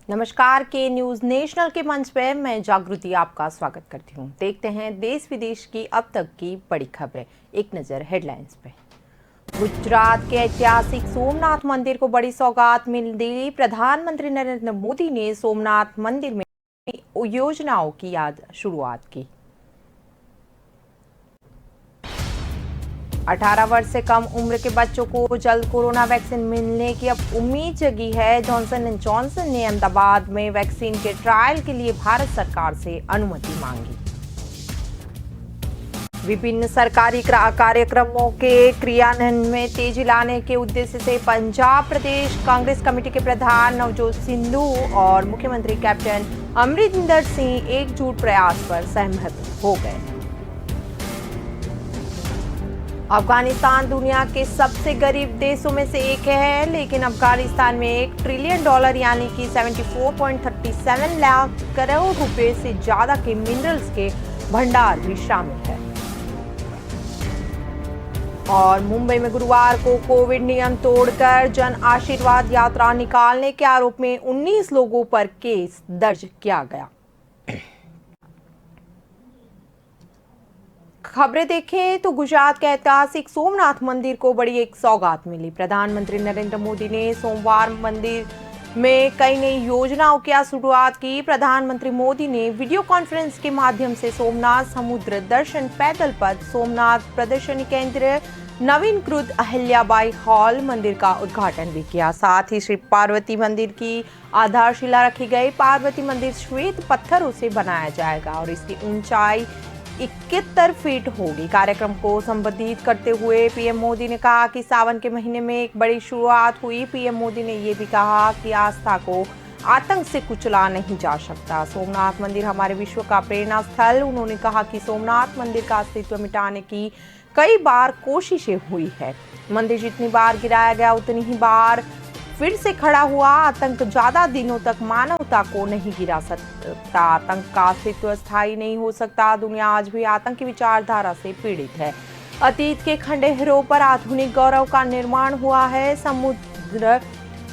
नमस्कार के news national के मंच पे मैं जागृति आपका स्वागत करती हूँ। देखते हैं देश विदेश की अब तक की बड़ी खबरें। एक नजर हेडलाइंस पे। गुजरात के ऐतिहासिक सोमनाथ मंदिर को बड़ी सौगात मिली। प्रधानमंत्री नरेंद्र मोदी ने सोमनाथ मंदिर में योजनाओं की शुरुआत की। 18 वर्ष से कम उम्र के बच्चों को जल्द कोरोना वैक्सीन मिलने की अब उम्मीद जगी है। जॉनसन एंड जॉनसन ने अहमदाबाद में वैक्सीन के ट्रायल के लिए भारत सरकार से अनुमति मांगी। विभिन्न सरकारी कार्यक्रमों के क्रियान्वयन में तेजी लाने के उद्देश्य से पंजाब प्रदेश कांग्रेस कमेटी के प्रधान नवजोत सिद्धू और मुख्यमंत्री कैप्टन अमरिंदर सिंह एकजुट प्रयास पर सहमत हो गए। अफगानिस्तान दुनिया के सबसे गरीब देशों में से एक है, लेकिन अफगानिस्तान में $1 ट्रिलियन यानी कि 74.37 लाख करोड़ रुपए से ज्यादा के मिनरल्स के भंडार भी शामिल है। और मुंबई में गुरुवार को कोविड नियम तोड़कर जन आशीर्वाद यात्रा निकालने के आरोप में 19 लोगों पर केस दर्ज किया गया। खबरें देखें तो गुजरात के ऐतिहासिक सोमनाथ मंदिर को बड़ी एक सौगात मिली। प्रधानमंत्री नरेंद्र मोदी ने सोमवार मंदिर में कई नई योजनाओं की शुरुआत की। प्रधानमंत्री मोदी ने वीडियो कॉन्फ्रेंस के माध्यम से सोमनाथ समुद्र दर्शन पैदल पथ, सोमनाथ प्रदर्शनी केंद्र, नवीनकृत अहिल्याबाई हॉल मंदिर का उद्घाटन भी किया। साथ ही श्री पार्वती मंदिर की आधारशिला रखी गई। पार्वती मंदिर श्वेत पत्थरों से बनाया जाएगा और इसकी ऊंचाई 71 फीट होगी। कार्यक्रम को संबोधित करते हुए पीएम मोदी ने कहा कि सावन के महीने में एक बड़ी शुरुआत हुई। पीएम मोदी ने ये भी कहा कि आस्था को आतंक से कुचला नहीं जा सकता। सोमनाथ मंदिर हमारे विश्व का प्रेरणा स्थल। उन्होंने कहा कि सोमनाथ मंदिर का अस्तित्व मिटाने की कई बार कोशिशें हुई है। मंदिर जितनी बार गिराया गया उतनी ही बार फिर से खड़ा हुआ। आतंक ज्यादा दिनों तक मानवता को नहीं गिरा सकता। आतंक का अस्तित्व स्थायी नहीं हो सकता। दुनिया आज भी आतंकी विचारधारा से पीड़ित है। अतीत के खंडहरों पर आधुनिक गौरव का निर्माण हुआ है। समुद्र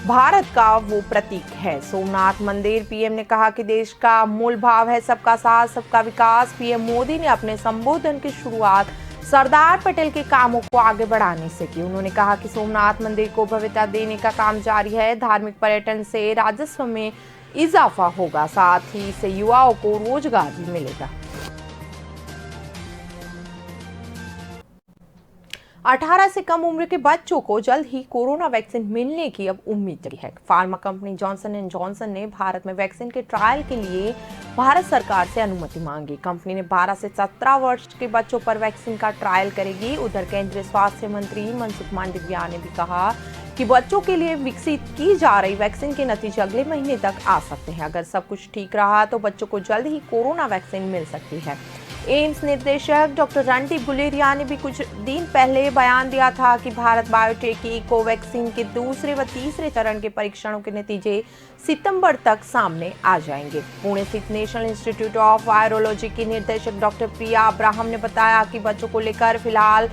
भारत का वो प्रतीक है। सोमनाथ मंदिर। पीएम ने कहा कि देश का मूल भाव है सबका साथ सबका विकास। पीएम मोदी ने अपने संबोधन की शुरुआत सरदार पटेल के कामों को आगे बढ़ाने से की। उन्होंने कहा कि सोमनाथ मंदिर को भव्यता देने का काम जारी है। धार्मिक पर्यटन से राजस्व में इजाफा होगा, साथ ही इससे युवाओं को रोजगार भी मिलेगा। 18 से कम उम्र के बच्चों को जल्द ही कोरोना वैक्सीन मिलने की अब उम्मीद जगी है। Pharma company Johnson and Johnson ने भारत में वैक्सीन के ट्रायल के लिए भारत सरकार से अनुमति मांगी। कंपनी ने 12 से 17 वर्ष के बच्चों पर वैक्सीन का ट्रायल करेगी। उधर केंद्रीय स्वास्थ्य मंत्री मनसुख मांडविया ने भी कहा कि बच्चों के लिए विकसित की जा रही वैक्सीन के नतीजे अगले महीने तक आ सकते हैं। अगर सब कुछ ठीक रहा तो बच्चों को जल्द ही कोरोना वैक्सीन मिल सकती है। एम्स निदेशक डॉक्टर रणदीप गुलेरिया ने भी कुछ दिन पहले बयान दिया था कि भारत बायोटेक की कोवैक्सीन के दूसरे व तीसरे चरण के परीक्षणों के नतीजे सितंबर तक सामने आ जाएंगे। पुणे स्थित नेशनल इंस्टीट्यूट ऑफ वायरोलॉजी की निदेशक डॉक्टर प्रिया अब्राहम ने बताया कि बच्चों को लेकर फिलहाल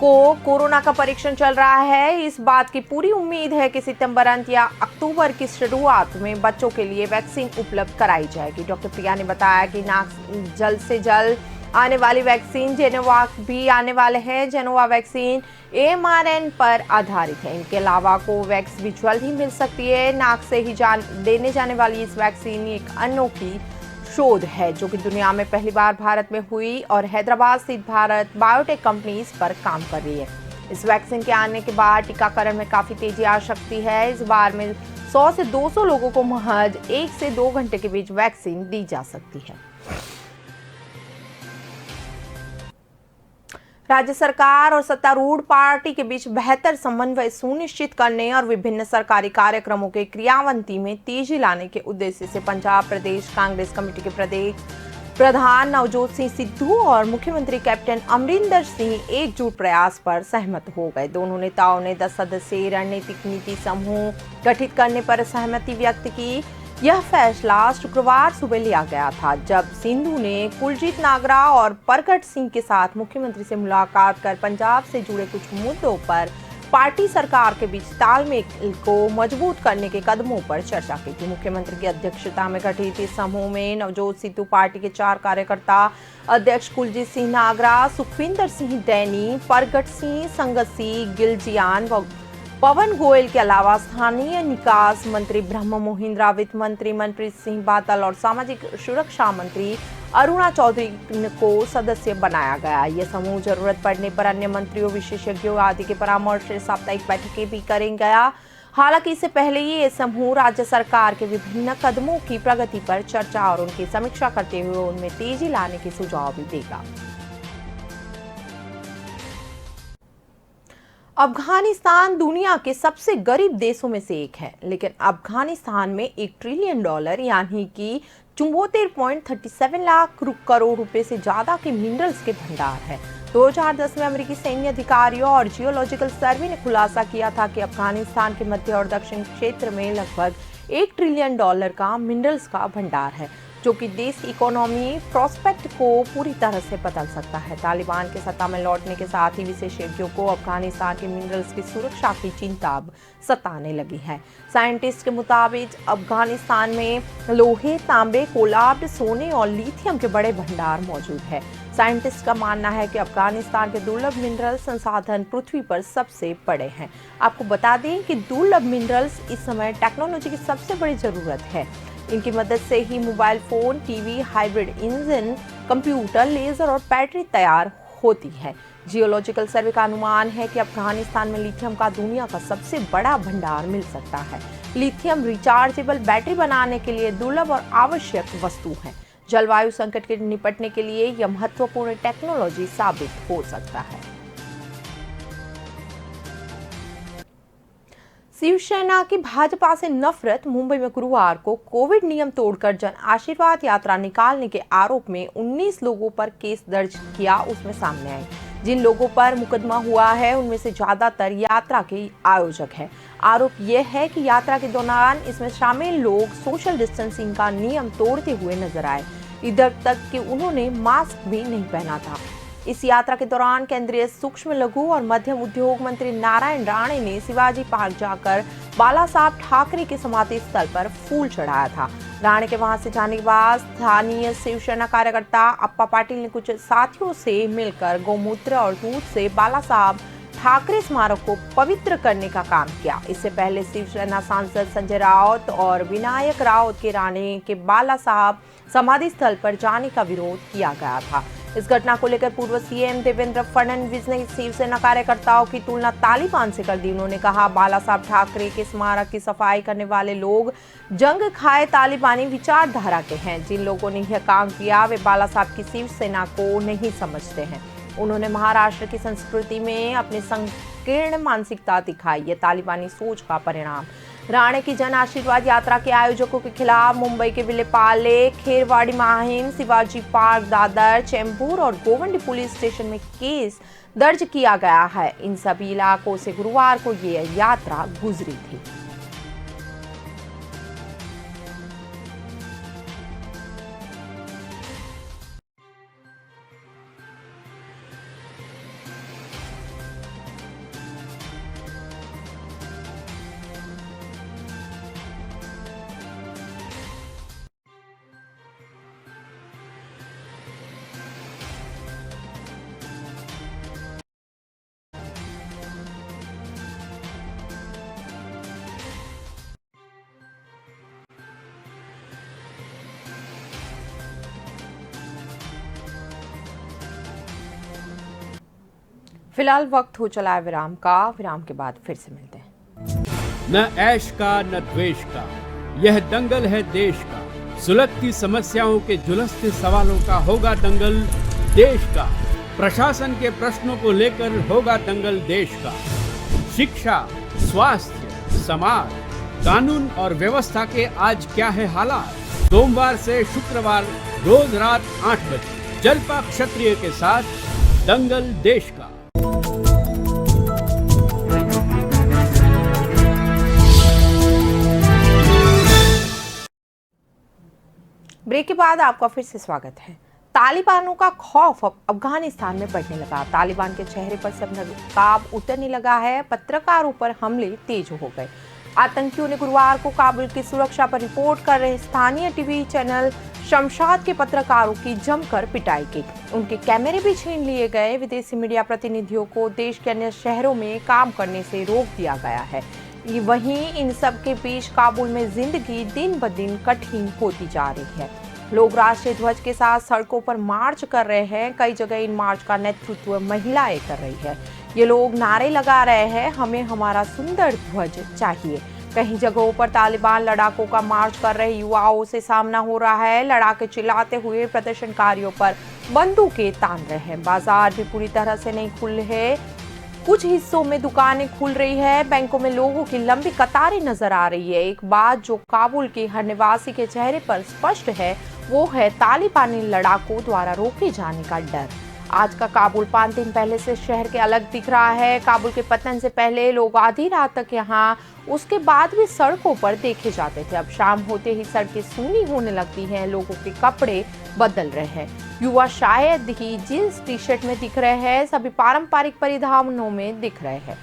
कोरोना का परीक्षण चल रहा है। इस बात की पूरी उम्मीद है कि सितंबर अंत या अक्टूबर की शुरुआत में बच्चों के लिए वैक्सीन उपलब्ध कराई जाएगी। डॉक्टर प्रिया ने बताया कि जल्द से जल्द आने वाली वैक्सीन जेनोवाक भी आने वाले हैं। जेनोवा वैक्सीन mRNA पर आधारित है। इनके अलावा कोवैक्स भी जल्द ही मिल सकती है। नाक से ही देने जाने वाली इस वैक्सीन एक अनोखी शोध है जो कि दुनिया में पहली बार भारत में हुई और हैदराबाद स्थित भारत बायोटेक कंपनी इस पर काम कर रही है। इस वैक्सीन के आने के बाद टीकाकरण में काफी तेजी आ सकती है। इस बार में 100 से 200 लोगों को महज 1 से 2 घंटे के बीच वैक्सीन दी जा सकती है। राज्य सरकार और सत्तारूढ़ पार्टी के बीच बेहतर समन्वय सुनिश्चित करने और विभिन्न सरकारी कार्यक्रमों के क्रियान्वयन में तेजी लाने के उद्देश्य से पंजाब प्रदेश कांग्रेस कमेटी के प्रदेश प्रधान नवजोत सिंह सिद्धू और मुख्यमंत्री कैप्टन अमरिंदर सिंह एकजुट प्रयास पर सहमत हो गए। दोनों नेताओं ने 10 सदस्यीय रणनीतिक नीति समूह गठित करने पर सहमति व्यक्त की। यह फैसला शुक्रवार सुबह लिया गया था जब सिद्धू ने कुलजीत नागरा और परगट सिंह के साथ मुख्यमंत्री से मुलाकात कर पंजाब से जुड़े कुछ मुद्दों पर पार्टी सरकार के बीच तालमेल को मजबूत करने के कदमों पर चर्चा की थी। मुख्यमंत्री की अध्यक्षता में गठित इस समूह में नवजोत सिद्धू पार्टी के 4 कार्यकर्ता, अध्यक्ष कुलजीत सिंह नागरा, सुखविंदर सिंह डैनी, परगट सिंह संगसी, गिलजियान व पवन गोयल के अलावा स्थानीय निकास मंत्री ब्रह्म मोहिंद्रा, वित्त मंत्री मनप्रीत सिंह बादल और सामाजिक सुरक्षा मंत्री अरुणा चौधरी को सदस्य बनाया गया। यह समूह जरूरत पड़ने पर अन्य मंत्रियों, विशेषज्ञों आदि के परामर्श से साप्ताहिक बैठकें भी करेगा। हालांकि इससे पहले ही ये समूह राज्य सरकार के विभिन्न कदमों की प्रगति पर चर्चा और उनकी समीक्षा करते हुए उनमें तेजी लाने के सुझाव भी देगा। अफगानिस्तान दुनिया के सबसे गरीब देशों में से एक है, लेकिन अफगानिस्तान में $1 ट्रिलियन यानी कि 74.37 लाख करोड़ रुपए से ज्यादा के मिनरल्स के भंडार है। 2010 में अमेरिकी सैन्य अधिकारियों और जियोलॉजिकल सर्वे ने खुलासा किया था कि अफगानिस्तान के मध्य और दक्षिण क्षेत्र में लगभग $1 ट्रिलियन का मिनरल्स का भंडार है, जो कि देश की इकोनॉमी प्रोस्पेक्ट को पूरी तरह से बदल सकता है। तालिबान के सत्ता में लौटने के साथ ही विशेषज्ञों को अफगानिस्तान के मिनरल्स की सुरक्षा की चिंता अब सताने लगी है। साइंटिस्ट के मुताबिक अफगानिस्तान में लोहे, तांबे, कोलाब, सोने और लिथियम के बड़े भंडार मौजूद है। साइंटिस्ट का मानना है कि अफगानिस्तान के दुर्लभ मिनरल संसाधन पृथ्वी पर सबसे बड़े हैं। आपको बता दें कि दुर्लभ मिनरल्स इस समय टेक्नोलॉजी की सबसे बड़ी जरूरत है। इनकी मदद से ही mobile phone, TV, hybrid engine, computer, laser और बैटरी तैयार होती है। जियोलॉजिकल सर्वे का अनुमान है कि अफगानिस्तान में लिथियम का दुनिया का सबसे बड़ा भंडार मिल सकता है। लिथियम रिचार्जेबल बैटरी बनाने के लिए दुर्लभ और आवश्यक वस्तु है। जलवायु संकट के निपटने के लिए यह महत्वपूर्ण टेक्नोलॉजी साबित हो सकता है। शिवसेना की भाजपा से नफरत। मुंबई में गुरुवार को कोविड नियम तोड़कर जन आशीर्वाद यात्रा निकालने के आरोप में 19 लोगों पर केस दर्ज किया, उसमें सामने आए। जिन लोगों पर मुकदमा हुआ है उनमें से ज्यादातर यात्रा के आयोजक हैं। आरोप यह है कि यात्रा के दौरान इसमें शामिल लोग सोशल डिस्टेंसिंग का नियम तोड़ते हुए नजर आए। इधर तक कि उन्होंने मास्क भी नहीं पहना था। इस यात्रा के दौरान केंद्रीय सूक्ष्म, लघु और मध्यम उद्योग मंत्री नारायण राणे ने शिवाजी पार्क जाकर बाला साहब ठाकरे के समाधि स्थल पर फूल चढ़ाया था। राणे के वहां से जाने के बाद स्थानीय शिवसेना कार्यकर्ता अप्पा पाटिल ने कुछ साथियों से मिलकर गौमूत्र और दूध से बाला साहब ठाकरे स्मारक को पवित्र करने का काम किया। इससे पहले शिवसेना सांसद संजय राउत और विनायक राउत के राणे के बाला साहब समाधि स्थल पर जाने का विरोध किया गया था। इस घटना को लेकर पूर्व सीएम देवेंद्र फडणवीस ने शिवसेना कार्यकर्ताओं की तुलना तालिबान से कर दी। उन्होंने कहा, बाला साहब ठाकरे के स्मारक की सफाई करने वाले लोग जंग खाए तालिबानी विचारधारा के हैं। जिन लोगों ने यह काम किया वे बाला साहब की शिवसेना को नहीं समझते हैं। उन्होंने महाराष्ट्र की संस्कृति में अपनी संकीर्ण मानसिकता दिखाई। ये तालिबानी सोच का परिणाम। राणे की जन आशीर्वाद यात्रा के आयोजकों के खिलाफ मुंबई के विलेपाले, खेरवाड़ी, माहिम, शिवाजी पार्क, दादर, चेंबूर और गोवंडी पुलिस स्टेशन में केस दर्ज किया गया है। इन सभी इलाकों से गुरुवार को ये यात्रा गुजरी थी। फिलहाल वक्त हो चला है विराम का। विराम के बाद फिर से मिलते हैं। न ऐश का न द्वेष का, यह दंगल है देश का। सुलगती समस्याओं के जुलसते सवालों का होगा दंगल देश का। प्रशासन के प्रश्नों को लेकर होगा दंगल देश का। शिक्षा, स्वास्थ्य, समाज, कानून और व्यवस्था के आज क्या है हालात। सोमवार से शुक्रवार रोज रात 8 बजे जलपा क्षत्रिय के साथ दंगल देश का। ब्रेक के बाद आपका फिर से स्वागत है। तालिबानों का खौफ अब अफगानिस्तान में बढ़ने लगा। तालिबान के चेहरे पर सब नकाब उतरने लगा है। पत्रकारों पर हमले तेज हो गए। आतंकियों ने गुरुवार को काबुल की सुरक्षा पर रिपोर्ट कर रहे स्थानीय टीवी चैनल शमशाद के पत्रकारों की जमकर पिटाई की। उनके कैमरे भी छीन लिए गए। विदेशी मीडिया प्रतिनिधियों को देश के अन्य शहरों में काम करने से रोक दिया गया है। वहीं इन सब के बीच काबुल में जिंदगी दिन ब दिन कठिन होती जा रही है। लोग राष्ट्रीय ध्वज के साथ सड़कों पर मार्च कर रहे हैं। कई जगह इन मार्च का नेतृत्व महिलाएं कर रही है। ये लोग नारे लगा रहे हैं, हमें हमारा सुंदर ध्वज चाहिए। कई जगहों पर तालिबान लड़ाकों का मार्च कर रहे युवाओं से सामना हो रहा है। लड़ाके चिल्लाते हुए प्रदर्शनकारियों पर बंदूकें तान रहे हैं। बाजार भी पूरी तरह से नहीं खुले हैं। कुछ हिस्सों में दुकानें खुल रही है। बैंकों में लोगों की लंबी कतारें नजर आ रही है। एक बात जो काबुल के हर निवासी के चेहरे पर स्पष्ट है, वो है तालिबानी लड़ाकों द्वारा रोके जाने का डर। आज का काबुल 5 दिन पहले से शहर के अलग दिख रहा है। काबुल के पतन से पहले लोग आधी रात तक यहाँ, उसके बाद भी सड़कों पर देखे जाते थे। अब शाम होते ही सड़कें सूनी होने लगती हैं। लोगों के कपड़े बदल रहे हैं। युवा शायद ही जींस टी शर्ट में दिख रहे हैं, सभी पारंपरिक परिधानों में दिख रहे हैं।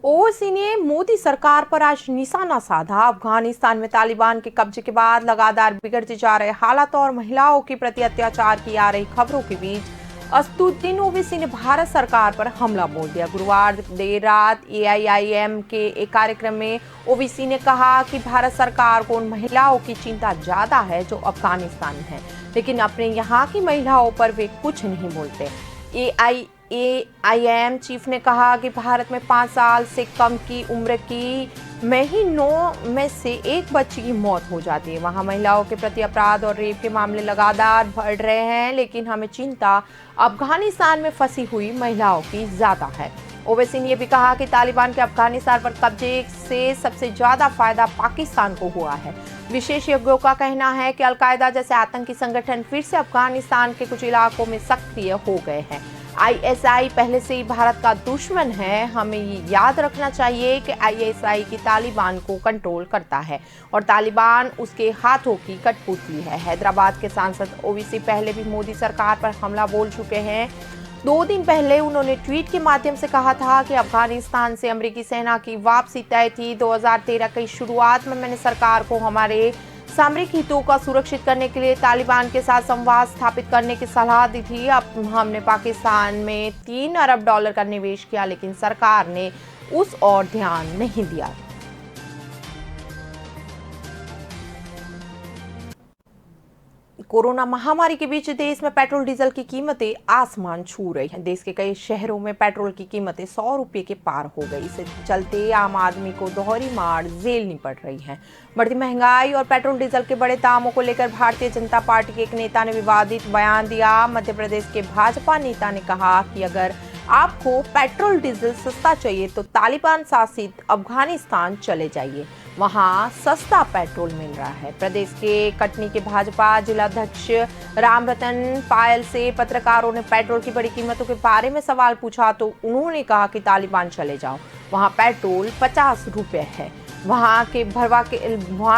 ओवैसी ने मोदी सरकार पर आज निशाना साधा। अफगानिस्तान में तालिबान के कब्जे के बाद लगातार बिगड़ते जा रहे हालात और महिलाओं के प्रति अत्याचार की आ रही खबरों के बीच असदुद्दीन ओवैसी ने भारत सरकार पर हमला बोल दिया। गुरुवार देर रात AIIM के एक कार्यक्रम में ओवैसी ने कहा कि भारत सरकार को उन महिलाओं की चिंता ज्यादा है जो अफगानिस्तान में है, लेकिन अपने यहाँ की महिलाओं पर वे कुछ नहीं बोलते। AIIM चीफ ने कहा कि भारत में 5 साल से कम की उम्र की महीनों में से एक बच्ची की मौत हो जाती है। वहां महिलाओं के प्रति अपराध और रेप के मामले लगातार बढ़ रहे हैं, लेकिन हमें चिंता अफगानिस्तान में फंसी हुई महिलाओं की ज्यादा है। ओवैसी ने यह भी कहा कि तालिबान के अफगानिस्तान पर कब्जे से सबसे ज्यादा फायदा पाकिस्तान को हुआ है। विशेषज्ञों का कहना है कि अलकायदा जैसे आतंकी संगठन फिर से अफगानिस्तान के कुछ इलाकों में सक्रिय हो गए हैं। ISI पहले से ही भारत का दुश्मन है। हमें ये याद रखना चाहिए कि ISI की तालिबान को कंट्रोल करता है और तालिबान उसके हाथों की कठपुतली है। हैदराबाद के सांसद ओवैसी पहले भी मोदी सरकार पर हमला बोल चुके हैं। 2 दिन पहले उन्होंने ट्वीट के माध्यम से कहा था कि अफगानिस्तान से अमेरिकी सेना की वापसी तय थी। 2013 की शुरुआत में मैंने सरकार को हमारे सामरिक हितों का सुरक्षित करने के लिए तालिबान के साथ संवाद स्थापित करने की सलाह दी थी। अब हमने पाकिस्तान में $3 अरब का निवेश किया, लेकिन सरकार ने उस ओर ध्यान नहीं दिया। कोरोना महामारी के बीच देश में पेट्रोल डीजल की कीमतें आसमान छू रही हैं। देश के कई शहरों में पेट्रोल की कीमतें 100 रुपये के पार हो गई। इससे चलते आम आदमी को दोहरी मार झेलनी पड़ रही है। बढ़ती महंगाई और पेट्रोल डीजल के बड़े दामों को लेकर भारतीय जनता पार्टी के एक नेता ने विवादित बयान दिया। मध्य प्रदेश के भाजपा नेता ने कहा कि अगर आपको पेट्रोल डीजल सस्ता चाहिए तो तालिबान शासित अफगानिस्तान चले जाइए, वहां सस्ता पेट्रोल मिल रहा है। प्रदेश के कटनी के भाजपा जिलाध्यक्ष रामरतन पायल से पत्रकारों ने पेट्रोल की बड़ी कीमतों के बारे में सवाल पूछा तो उन्होंने कहा कि तालिबान चले जाओ, वहां पेट्रोल 50 रुपये है, वहां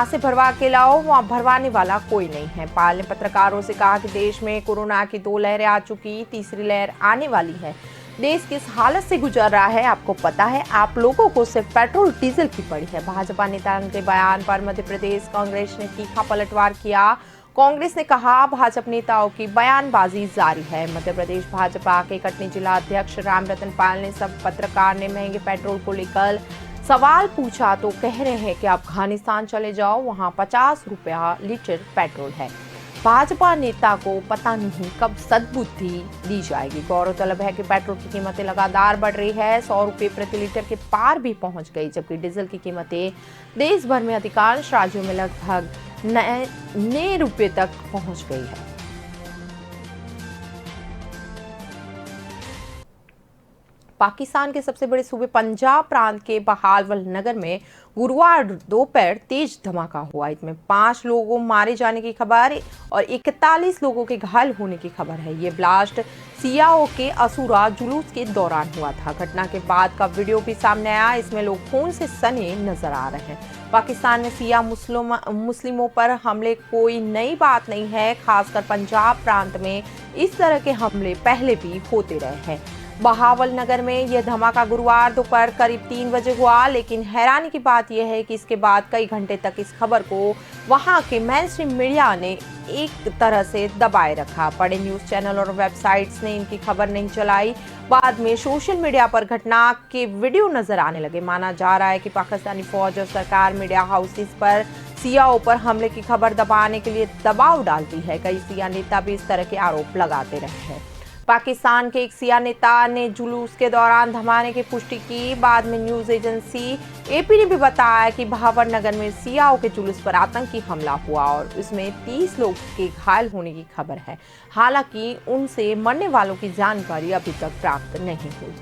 से भरवा के लाओ, वहां भरवाने वाला कोई नहीं है। पायल ने पत्रकारों से कहा कि देश में कोरोना की 2 लहरें आ चुकी, तीसरी लहर आने वाली है। देश किस हालत से गुजर रहा है आपको पता है, आप लोगों को सिर्फ पेट्रोल डीजल की पड़ी है। भाजपा नेता के बयान पर मध्य प्रदेश कांग्रेस ने तीखा पलटवार किया। कांग्रेस ने कहा भाजपा नेताओं की बयानबाजी जारी है। मध्य प्रदेश भाजपा के कटनी जिला अध्यक्ष रामरतन पाल ने सब पत्रकार ने महंगे पेट्रोल को लेकर सवाल पूछा तो कह रहे हैं कि अफगानिस्तान चले जाओ, वहां 50 रुपया लीटर पेट्रोल है। भाजपा नेता को पता नहीं कब सद्बुद्धि दी जाएगी। गौरतलब है कि पेट्रोल की कीमतें लगातार बढ़ रही है, 100 रुपये प्रति लीटर के पार भी पहुंच गई, जबकि डीजल की कीमतें देश भर में अधिकांश राज्यों में लगभग 9 रुपये तक पहुंच गई है। पाकिस्तान के सबसे बड़े सूबे पंजाब प्रांत के बहावल नगर में गुरुवार दोपहर तेज धमाका हुआ। इसमें 5 लोगों मारे जाने की खबर और 41 लोगों के घायल होने की खबर है। ये ब्लास्ट सियाओं के असूरा जुलूस के दौरान हुआ था। घटना के बाद का वीडियो भी सामने आया। इसमें लोग खून से सने नजर आ रहे हैं। पाकिस्तान में सिया मुस्लिमों पर हमले कोई नई बात नहीं है। खासकर पंजाब प्रांत में इस तरह के हमले पहले भी होते रहे हैं। बहावल नगर में यह धमाका गुरुवार दोपहर करीब 3 बजे हुआ, लेकिन हैरानी की बात यह है कि इसके बाद कई घंटे तक इस खबर को वहां के मेनस्ट्रीम मीडिया ने एक तरह से दबाए रखा। बड़े न्यूज चैनल और वेबसाइट्स ने इनकी खबर नहीं चलाई। बाद में सोशल मीडिया पर घटना के वीडियो नजर आने लगे। माना जा रहा है कि पाकिस्तानी फौज और सरकार मीडिया हाउसेस पर सियाओं पर हमले की खबर दबाने के लिए दबाव डालती है। कई सिया नेता भी इस तरह के आरोप लगाते रहे हैं। पाकिस्तान के एक सिया नेता ने जुलूस के दौरान धमाके की पुष्टि की। बाद में न्यूज एजेंसी एपी ने भी बताया कि बहावल नगर में सियाओं के जुलूस पर आतंकी हमला हुआ और इसमें 30 लोग के घायल होने की खबर है। हालांकि उनसे मरने वालों की जानकारी अभी तक प्राप्त नहीं हुई।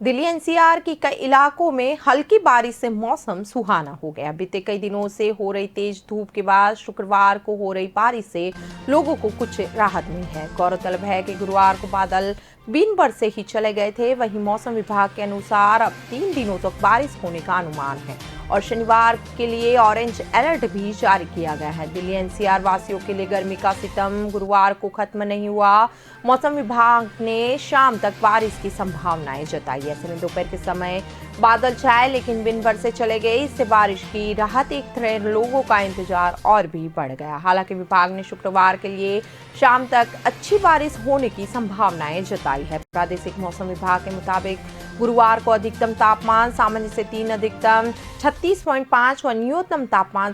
दिल्ली एनसीआर की कई इलाकों में हल्की बारिश से मौसम सुहाना हो गया। बीते कई दिनों से हो रही तेज धूप के बाद शुक्रवार को हो रही बारिश से लोगों को कुछ राहत मिली है। गौरतलब है कि गुरुवार को बादल दिन भर से ही चले गए थे। वहीं मौसम विभाग के अनुसार अब 3 दिनों तक बारिश होने का अनुमान है और शनिवार के लिए ऑरेंज अलर्ट भी जारी किया गया है। दिल्ली एनसीआर वासियों के लिए गर्मी का सितम गुरुवार को खत्म नहीं हुआ। मौसम विभाग ने शाम तक बारिश की संभावनाएं जताई। ऐसे में दोपहर के समय बादल छाए लेकिन दिन भर से चले गए। इससे बारिश की राहत एक तरह लोगों का इंतजार और भी बढ़ गया। हालांकि विभाग ने शुक्रवार के लिए शाम तक अच्छी बारिश होने की संभावनाएं जताई है। प्रादेशिक मौसम विभाग के मुताबिक गुरुवार को अधिकतम तापमान सामान्य से 3, अधिकतम 36.5 और न्यूनतम तापमान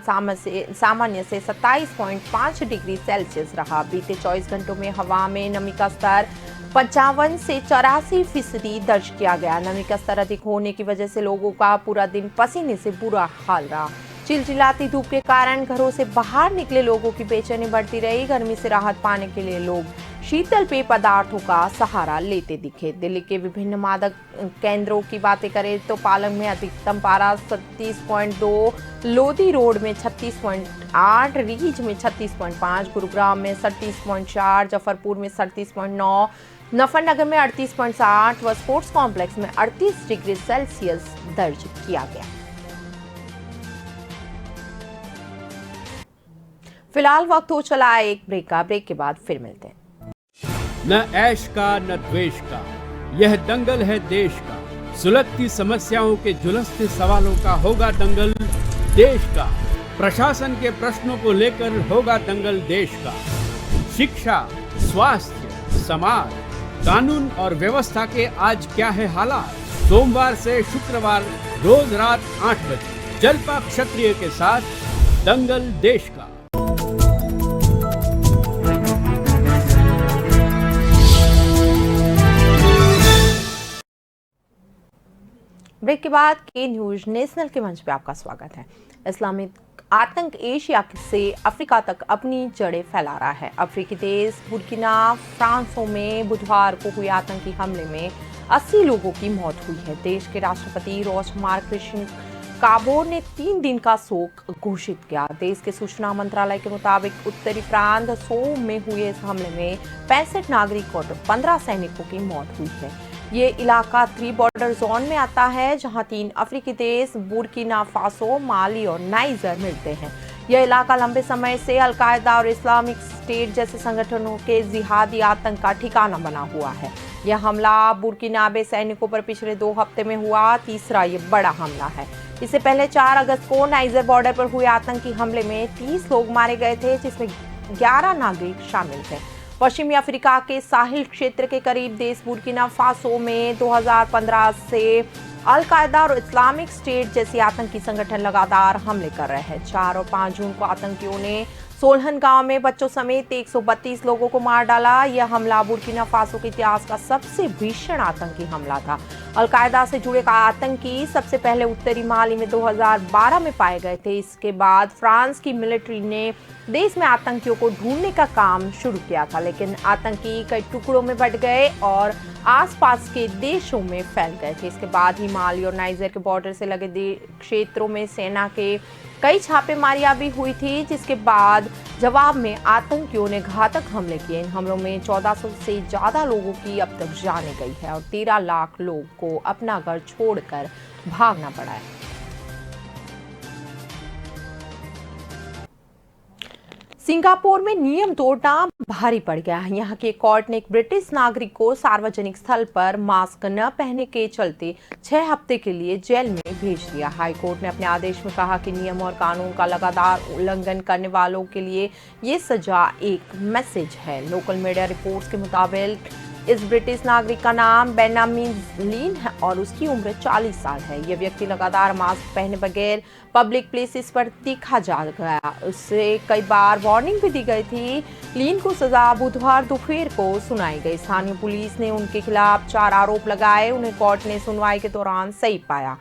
सामान्य से 27.5 डिग्री सेल्सियस रहा। बीते 24 घंटों में हवा में नमी का स्तर 55 से 84% दर्ज किया गया। नमी का स्तर अधिक होने की वजह से लोगों का पूरा दिन पसीने से बुरा हाल रहा। चिलचिलाती धूप के कारण घरों से बाहर निकले लोगों की बेचैनी बढ़ती रही। गर्मी से राहत पाने के लिए लोग शीतल पेय पदार्थों का सहारा लेते दिखे। दिल्ली के विभिन्न मादक केंद्रों की बातें करें तो पालम में अधिकतम पारा 37.2, लोधी रोड में 36.8, रीज में 36.5, गुरुग्राम में 37.4, जफरपुर में 37.9, नफरनगर में 38.7 व स्पोर्ट्स कॉम्प्लेक्स में 38 डिग्री सेल्सियस दर्ज किया गया। फिलहाल वक्त हो चला एक ब्रेक का। ब्रेक के बाद फिर मिलते हैं। न ऐश का न द्वेष का, यह दंगल है देश का। सुलगती समस्याओं के जुलसते सवालों का होगा दंगल देश का। प्रशासन के प्रश्नों को लेकर होगा दंगल देश का। शिक्षा, स्वास्थ्य, समाज, कानून और व्यवस्था के आज क्या है हालात। सोमवार से शुक्रवार रोज रात 8 बजे जलपा क्षत्रिय के साथ दंगल देश का। ब्रेक के बाद के न्यूज नेशनल के मंच पे आपका स्वागत है। इस्लामिक आतंक एशिया से अफ्रीका तक अपनी जड़ें फैला रहा है। अफ्रीकी देश बुर्किना फासो में बुधवार को हुए आतंकी हमले में 80 लोगों की मौत हुई है। देश के राष्ट्रपति रोचमार्क कृष्ण काबोर ने 3 दिन का शोक घोषित किया। देश के सूचना मंत्रालय के मुताबिक उत्तरी प्रांत सो में हुए इस हमले में 65 नागरिक और 15 सैनिकों की मौत हुई है। ये इलाका 3 बॉर्डर जोन में आता है, जहां 3 अफ्रीकी देश बुर्किना फासो, माली और नाइजर मिलते हैं। यह इलाका लंबे समय से अलकायदा और इस्लामिक स्टेट जैसे संगठनों के जिहादी आतंक का ठिकाना बना हुआ है। यह हमला बुर्किनाबे सैनिकों पर पिछले 2 हफ्ते में हुआ तीसरा ये बड़ा हमला है। इससे पहले 4 अगस्त को नाइजर बॉर्डर पर हुए आतंकी हमले में 30 लोग मारे गए थे, जिसमें 11 नागरिक शामिल थे। पश्चिमी अफ्रीका के साहिल क्षेत्र के करीब देश बुर्किना फासो में 2015 से अलकायदा और इस्लामिक स्टेट जैसी आतंकी संगठन लगातार हमले कर रहे हैं। 4 और 5 जून को आतंकियों ने सोलहन गांव में बच्चों समेत 132 लोगों को मार डाला। यह हमला बुर्किना फासो के इतिहास का सबसे भीषण आतंकी हमला था। अलकायदा से जुड़े आतंकी सबसे पहले उत्तरी माली में 2012 में पाए गए थे। इसके बाद फ्रांस की मिलिट्री ने देश में आतंकियों को ढूंढने का काम शुरू किया था, लेकिन आतंकी कई टुकड़ों में बंट गए और आसपास के देशों में फैल गए थे। इसके बाद ही माली और नाइजर के बॉर्डर से लगे क्षेत्रों में सेना के कई छापेमारियां भी हुई थी, जिसके बाद जवाब में आतंकियों ने घातक हमले किए। इन हमलों में 1400 से ज्यादा लोगों की अब तक जान गई है और 13 लाख लोग को अपना घर छोड़कर भागना पड़ा है। सिंगापुर में नियम तोड़ना भारी पड़ गया है। यहाँ के कोर्ट ने एक ब्रिटिश नागरिक को सार्वजनिक स्थल पर मास्क न पहनने के चलते 6 हफ्ते के लिए जेल में भेज दिया। हाई कोर्ट ने अपने आदेश में कहा कि नियम और कानून का लगातार उल्लंघन करने वालों के लिए ये सजा एक मैसेज है। लोकल मीडिया रिपोर्ट्स के मुताबिक इस ब्रिटिश नागरिक का नाम बेन्यामिन लीन है और उसकी उम्र 40 साल है। यह व्यक्ति लगातार मास्क पहने बगैर पब्लिक प्लेसेस पर देखा जा गया। उससे कई बार वार्निंग भी दी गई थी। लीन को सजा बुधवार दोपहर को सुनाई गई। स्थानीय पुलिस ने उनके खिलाफ 4 आरोप लगाए। उन्हें कोर्ट ने सुनवाई के दौरान सही पाया।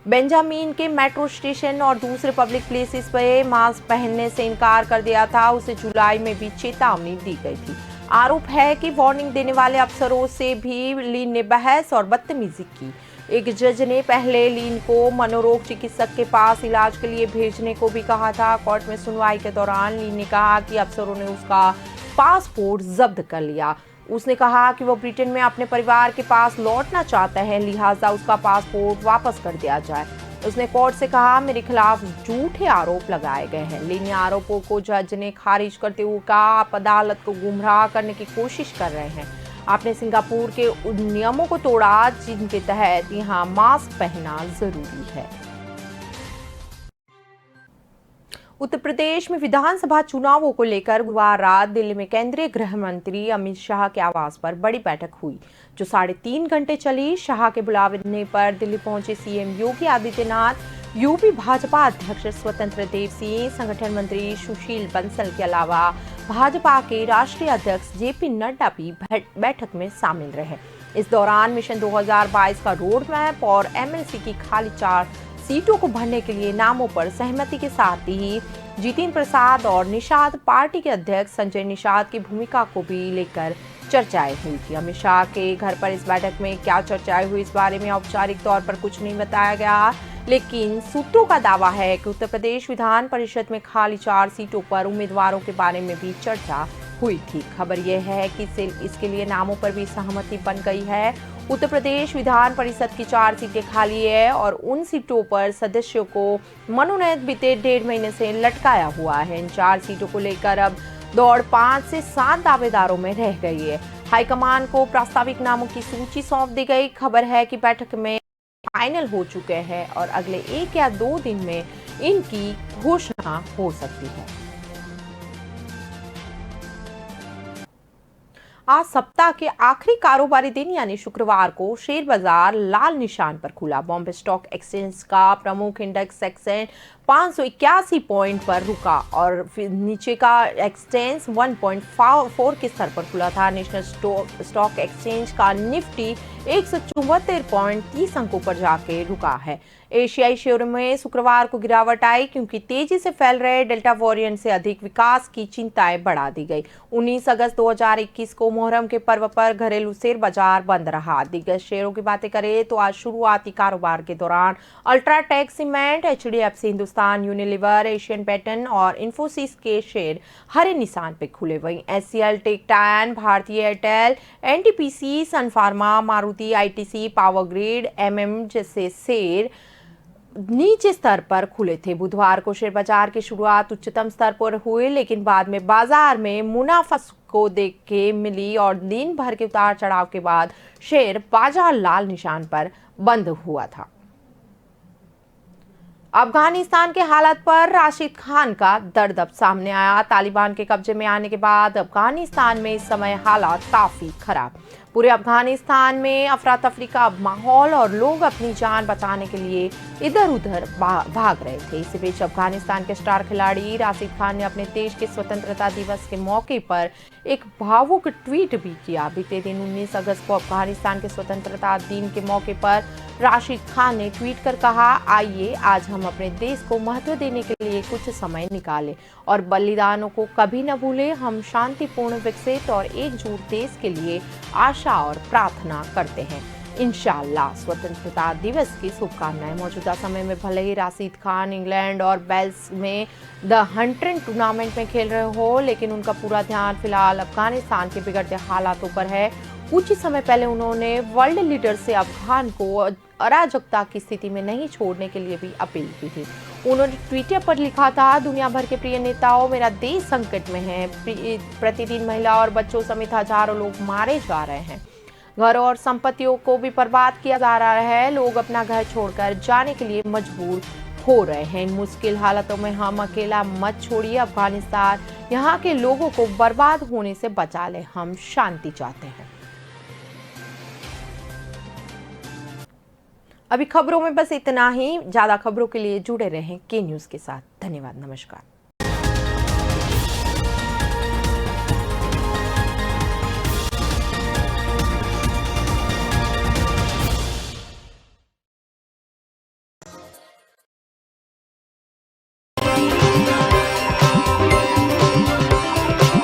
बेंजामिन के मेट्रो स्टेशन और दूसरे पब्लिक प्लेसेस पर मास्क पहनने से इनकार कर दिया था। उसे जुलाई में भी चेतावनी दी गई थी। आरोप है कि वार्निंग देने वाले अफसरों से भी लीन ने बहस और बदतमीजी की। एक जज ने पहले लीन को मनोरोग चिकित्सक के पास इलाज के लिए भेजने को भी कहा था। कोर्ट में सुनवाई के दौरान लीन ने कहा कि अफसरों ने उसका पासपोर्ट जब्त कर लिया। उसने कहा कि वो ब्रिटेन में अपने परिवार के पास लौटना चाहता है, लिहाजा उसका पासपोर्ट वापस कर दिया जाए। उसने कोर्ट से कहा, मेरे खिलाफ झूठे आरोप लगाए गए हैं। लेकिन आरोपों को जज ने खारिज करते हुए कहा, आप अदालत को गुमराह करने की कोशिश कर रहे हैं। आपने सिंगापुर के उन नियमों को तोड़ा जिनके तहत यहाँ मास्क पहनना जरूरी है। उत्तर प्रदेश में विधानसभा चुनावों को लेकर गुरुवार रात दिल्ली में केंद्रीय गृह मंत्री अमित शाह के आवास पर बड़ी बैठक हुई, जो 3.5 घंटे चली। शाह के बुलाने पर दिल्ली पहुंचे सीएम योगी आदित्यनाथ, यूपी भाजपा अध्यक्ष स्वतंत्र देव सिंह, संगठन मंत्री सुशील बंसल के अलावा भाजपा के राष्ट्रीय अध्यक्ष जेपी नड्डा भी बैठक में शामिल रहे। इस दौरान मिशन 2022 का रोड मैप और एमएलसी की खाली 4 सीटों को भरने के लिए नामों पर सहमति के साथ ही जितेंद्र प्रसाद और निषाद पार्टी के अध्यक्ष संजय निषाद की भूमिका को भी लेकर चर्चाएं हुई थी। अमित शाह के घर पर इस बैठक में क्या चर्चाएं हुई, इस बारे में औपचारिक तौर पर कुछ नहीं बताया गया, लेकिन सूत्रों का दावा है कि उत्तर प्रदेश विधान परिषद में खाली 4 सीटों पर उम्मीदवारों के बारे में भी चर्चा हुई थी। खबर यह है कि इसके लिए नामों पर भी सहमति बन गई है। उत्तर प्रदेश विधान परिषद की 4 सीटें खाली है और उन सीटों पर सदस्यों को मनोनयन बीते 1.5 महीने से लटकाया हुआ है। इन 4 सीटों को लेकर अब दौड़ 5 से 7 दावेदारों में रह गई है। हाईकमान को प्रास्ताविक नामों की सूची सौंप दी गई। खबर है कि बैठक में फाइनल हो चुके हैं और अगले 1 या 2 दिन में इनकी घोषणा हो सकती है। आज सप्ताह के आखिरी कारोबारी दिन यानी शुक्रवार को शेयर बाजार लाल निशान पर खुला। बॉम्बे स्टॉक एक्सचेंज का प्रमुख इंडेक्स सेक्शन 581 पॉइंट पर रुका और फिर नीचे का एक्सचेंज 1.4 के स्तर पर खुला था। नेशनल स्टॉक एक्सचेंज का निफ्टी 174.30 अंकों पर जाके रुका है। एशियाई शेयरों में शुक्रवार को गिरावट आई क्योंकि तेजी से फैल रहे डेल्टा वेरिएंट से अधिक विकास की चिंताएं बढ़ा दी गई। 19 अगस्त 2021 को मुहर्रम के पर्व पर घरेलू शेयर बाजार बंद रहा। दिग्गज शेयरों की बातें करें तो आज शुरुआती कारोबार के दौरान UltraTech cement, HDFC Hindustan Unilever, Asian pattern और इन्फोसिस के शेयर हरे निशान पे खुले। वहीं एचसीएल, टेक्टाइन, Bharti Airtel, NTPC, Sun pharma, Maruti, ITC, power grid, MM जैसे शेयर नीचे स्तर पर खुले थे। बुधवार को शेयर बाजार की शुरुआत उच्चतम स्तर पर हुई, लेकिन बाद में बाजार में मुनाफा को देख के मिली और दिन भर के उतार चढ़ाव के बाद शेयर बाजार लाल निशान पर बंद हुआ था। अफगानिस्तान के हालात पर राशिद खान का दर्द अब सामने आया। तालिबान के कब्जे में आने के बाद अफगानिस्तान में इस समय हालात काफी खराब। पूरे अफगानिस्तान में अफरा तफरी का माहौल और लोग अपनी जान बचाने के लिए इधर उधर भाग रहे थे। इसी बीच अफगानिस्तान के स्टार खिलाड़ी राशिद खान ने अपने देश के स्वतंत्रता दिवस के मौके पर एक भावुक ट्वीट भी किया। बीते दिन 19 अगस्त को अफगानिस्तान के स्वतंत्रता दिन के मौके पर राशिद खान ने ट्वीट कर कहा, आइए आज हम अपने देश को महत्व देने के लिए कुछ समय निकालें और बलिदानों को कभी न भूलें। हम शांतिपूर्ण, विकसित और एकजुट देश के लिए आशा और प्रार्थना करते हैं। इंशाअल्लाह। स्वतंत्रता दिवस की शुभकामनाएं। मौजूदा समय में भले ही राशिद खान इंग्लैंड और वेल्स में द हंट्रेन टूर्नामेंट में खेल रहे हो, लेकिन उनका पूरा ध्यान फिलहाल अफगानिस्तान के बिगड़ते हालातों पर है। कुछ ही समय पहले उन्होंने वर्ल्ड लीडर से अफगान को अराजकता की स्थिति में नहीं छोड़ने के लिए भी अपील की थी। उन्होंने ट्विटर पर लिखा था, दुनिया भर के प्रिय नेताओं, मेरा देश संकट में है। प्रतिदिन महिला और बच्चों समेत हजारों लोग मारे जा रहे हैं। घर और संपत्तियों को भी बर्बाद किया जा रहा है। लोग अपना घर छोड़कर जाने के लिए मजबूर हो रहे हैं। इन मुश्किल हालातों में हम अकेला मत छोड़िए अफगानिस्तान, यहाँ के लोगों को बर्बाद होने से बचा ले। हम शांति चाहते हैं। अभी खबरों में बस इतना ही। ज्यादा खबरों के लिए जुड़े रहें के न्यूज़ के साथ। धन्यवाद। नमस्कार।